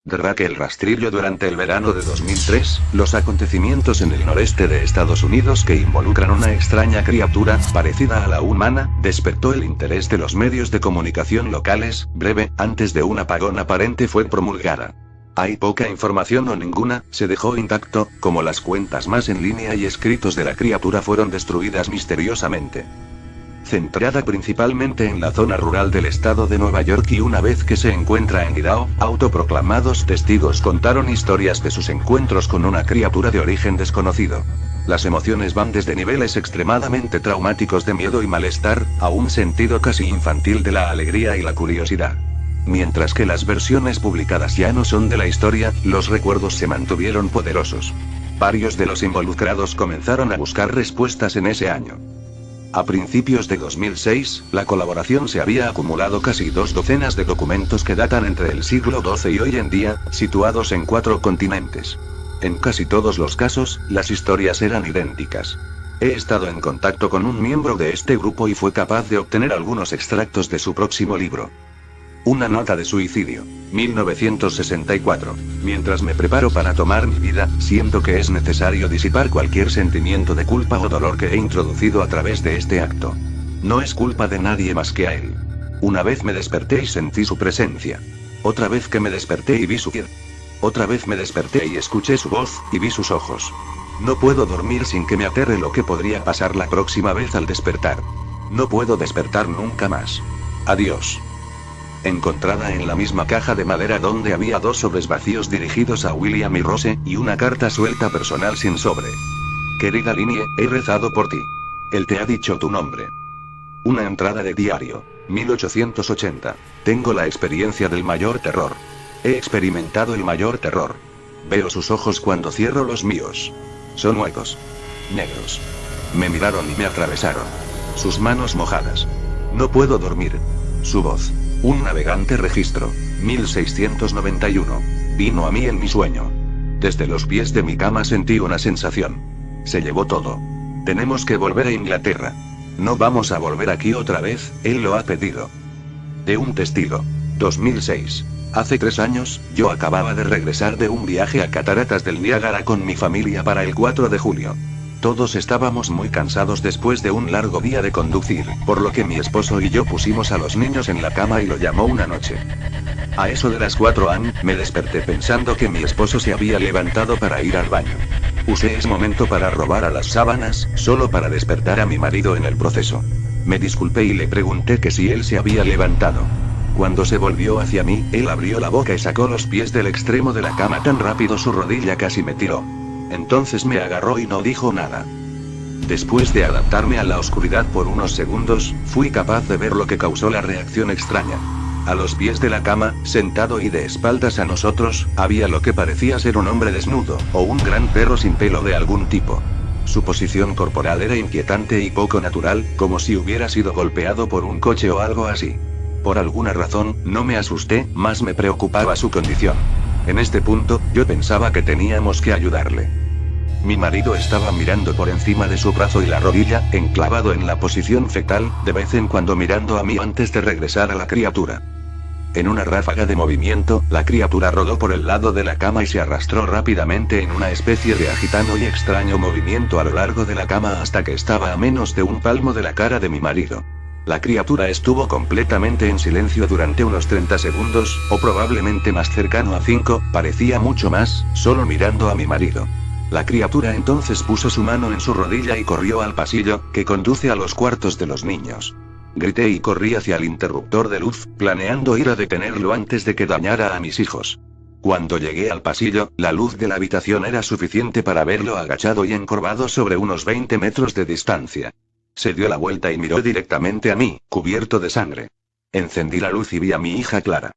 Derraque el rastrillo durante el verano de 2003, los acontecimientos en el noreste de Estados Unidos que involucran una extraña criatura, parecida a la humana, despertó el interés de los medios de comunicación locales. Breve, antes de un apagón aparente fue promulgada. Hay poca información o ninguna, se dejó intacto, como las cuentas más en línea y escritos de la criatura fueron destruidas misteriosamente. Centrada principalmente en la zona rural del estado de Nueva York y una vez que se encuentra en Idaho, autoproclamados testigos contaron historias de sus encuentros con una criatura de origen desconocido. Las emociones van desde niveles extremadamente traumáticos de miedo y malestar, a un sentido casi infantil de la alegría y la curiosidad. Mientras que las versiones publicadas ya no son de la historia, los recuerdos se mantuvieron poderosos. Varios de los involucrados comenzaron a buscar respuestas en ese año. A principios de 2006, la colaboración se había acumulado casi 2 docenas de documentos que datan entre el siglo XII y hoy en día, situados en 4 continentes. En casi todos los casos, las historias eran idénticas. He estado en contacto con un miembro de este grupo y fue capaz de obtener algunos extractos de su próximo libro. Una nota de suicidio. 1964. Mientras me preparo para tomar mi vida, siento que es necesario disipar cualquier sentimiento de culpa o dolor que he introducido a través de este acto. No es culpa de nadie más que a él. Una vez me desperté y sentí su presencia. Otra vez que me desperté y vi su piel. Otra vez me desperté y escuché su voz, y vi sus ojos. No puedo dormir sin que me aterre lo que podría pasar la próxima vez al despertar. No puedo despertar nunca más. Adiós. Encontrada en la misma caja de madera donde había 2 sobres vacíos dirigidos a William y Rose, y una carta suelta personal sin sobre. Querida Linnie, he rezado por ti. Él te ha dicho tu nombre. Una entrada de diario. 1880. Tengo la experiencia del mayor terror. He experimentado el mayor terror. Veo sus ojos cuando cierro los míos. Son huecos. Negros. Me miraron y me atravesaron. Sus manos mojadas. No puedo dormir. Su voz. Un navegante registro. 1691. Vino a mí en mi sueño. Desde los pies de mi cama sentí una sensación. Se llevó todo. Tenemos que volver a Inglaterra. No vamos a volver aquí otra vez, él lo ha pedido. De un testigo. 2006. Hace 3 años, yo acababa de regresar de un viaje a Cataratas del Niágara con mi familia para el 4 de julio. Todos estábamos muy cansados después de un largo día de conducir, por lo que mi esposo y yo pusimos a los niños en la cama y lo llamó una noche. A eso de las 4 am, me desperté pensando que mi esposo se había levantado para ir al baño. Usé ese momento para robar a las sábanas, solo para despertar a mi marido en el proceso. Me disculpé y le pregunté que si él se había levantado. Cuando se volvió hacia mí, él abrió la boca y sacó los pies del extremo de la cama tan rápido su rodilla casi me tiró. Entonces me agarró y no dijo nada. Después de adaptarme a la oscuridad por unos segundos, fui capaz de ver lo que causó la reacción extraña. A los pies de la cama, sentado y de espaldas a nosotros, había lo que parecía ser un hombre desnudo, o un gran perro sin pelo de algún tipo. Su posición corporal era inquietante y poco natural, como si hubiera sido golpeado por un coche o algo así. Por alguna razón, no me asusté, más me preocupaba su condición. En este punto, yo pensaba que teníamos que ayudarle. Mi marido estaba mirando por encima de su brazo y la rodilla, enclavado en la posición fetal, de vez en cuando mirando a mí antes de regresar a la criatura. En una ráfaga de movimiento, la criatura rodó por el lado de la cama y se arrastró rápidamente en una especie de agitado y extraño movimiento a lo largo de la cama hasta que estaba a menos de un palmo de la cara de mi marido. La criatura estuvo completamente en silencio durante unos 30 segundos, o probablemente más cercano a 5, parecía mucho más, solo mirando a mi marido. La criatura entonces puso su mano en su rodilla y corrió al pasillo, que conduce a los cuartos de los niños. Grité y corrí hacia el interruptor de luz, planeando ir a detenerlo antes de que dañara a mis hijos. Cuando llegué al pasillo, la luz de la habitación era suficiente para verlo agachado y encorvado sobre unos 20 metros de distancia. Se dio la vuelta y miró directamente a mí, cubierto de sangre. Encendí la luz y vi a mi hija Clara.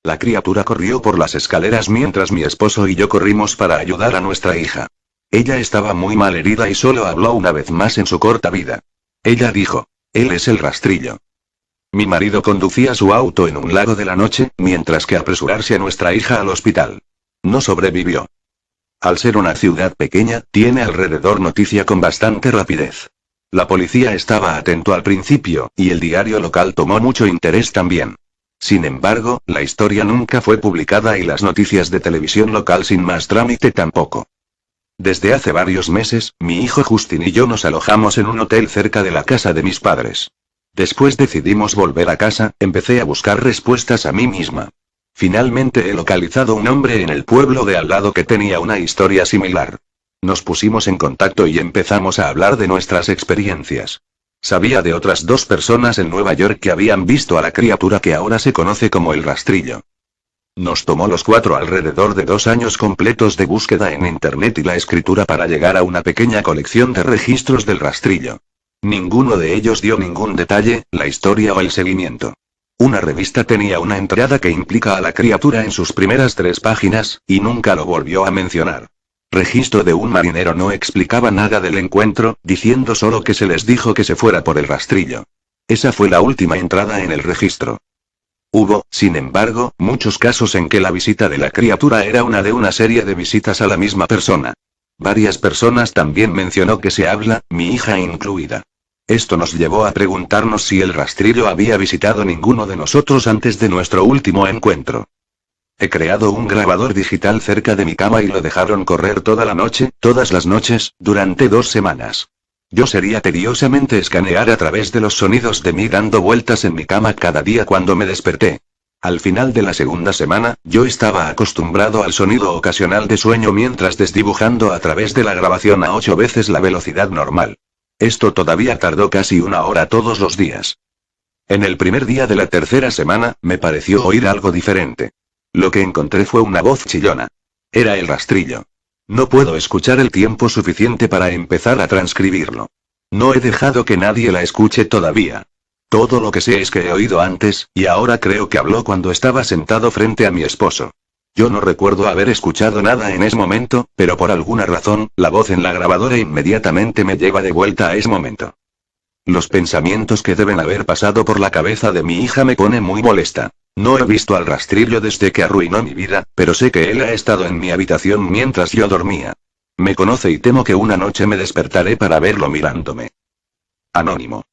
La criatura corrió por las escaleras mientras mi esposo y yo corrimos para ayudar a nuestra hija. Ella estaba muy mal herida y solo habló una vez más en su corta vida. Ella dijo: él es el rastrillo. Mi marido conducía su auto en un lago de la noche, mientras que apresurarse a nuestra hija al hospital. No sobrevivió. Al ser una ciudad pequeña, tiene alrededor noticia con bastante rapidez. La policía estaba atento al principio, y el diario local tomó mucho interés también. Sin embargo, la historia nunca fue publicada y las noticias de televisión local sin más trámite tampoco. Desde hace varios meses, mi hijo Justin y yo nos alojamos en un hotel cerca de la casa de mis padres. Después decidimos volver a casa, empecé a buscar respuestas a mí misma. Finalmente he localizado un hombre en el pueblo de al lado que tenía una historia similar. Nos pusimos en contacto y empezamos a hablar de nuestras experiencias. Sabía de otras 2 personas en Nueva York que habían visto a la criatura que ahora se conoce como el rastrillo. Nos tomó los 4 alrededor de 2 años completos de búsqueda en internet y la escritura para llegar a una pequeña colección de registros del rastrillo. Ninguno de ellos dio ningún detalle, la historia o el seguimiento. Una revista tenía una entrada que implica a la criatura en sus primeras 3 páginas, y nunca lo volvió a mencionar. Registro de un marinero no explicaba nada del encuentro, diciendo solo que se les dijo que se fuera por el rastrillo. Esa fue la última entrada en el registro. Hubo, sin embargo, muchos casos en que la visita de la criatura era una de una serie de visitas a la misma persona. Varias personas también mencionó que se habla, mi hija incluida. Esto nos llevó a preguntarnos si el rastrillo había visitado ninguno de nosotros antes de nuestro último encuentro. He creado un grabador digital cerca de mi cama y lo dejaron correr toda la noche, todas las noches, durante 2 semanas. Yo sería tediosamente escanear a través de los sonidos de mí dando vueltas en mi cama cada día cuando me desperté. Al final de la segunda semana, yo estaba acostumbrado al sonido ocasional de sueño mientras desdibujando a través de la grabación a 8 veces la velocidad normal. Esto todavía tardó casi 1 hora todos los días. En el primer día de la tercera semana, me pareció oír algo diferente. Lo que encontré fue una voz chillona. Era el rastrillo. No puedo escuchar el tiempo suficiente para empezar a transcribirlo. No he dejado que nadie la escuche todavía. Todo lo que sé es que he oído antes, y ahora creo que habló cuando estaba sentado frente a mi esposo. Yo no recuerdo haber escuchado nada en ese momento, pero por alguna razón, la voz en la grabadora inmediatamente me lleva de vuelta a ese momento. Los pensamientos que deben haber pasado por la cabeza de mi hija me pone muy molesta. No he visto al rastrillo desde que arruinó mi vida, pero sé que él ha estado en mi habitación mientras yo dormía. Me conoce y temo que una noche me despertaré para verlo mirándome. Anónimo.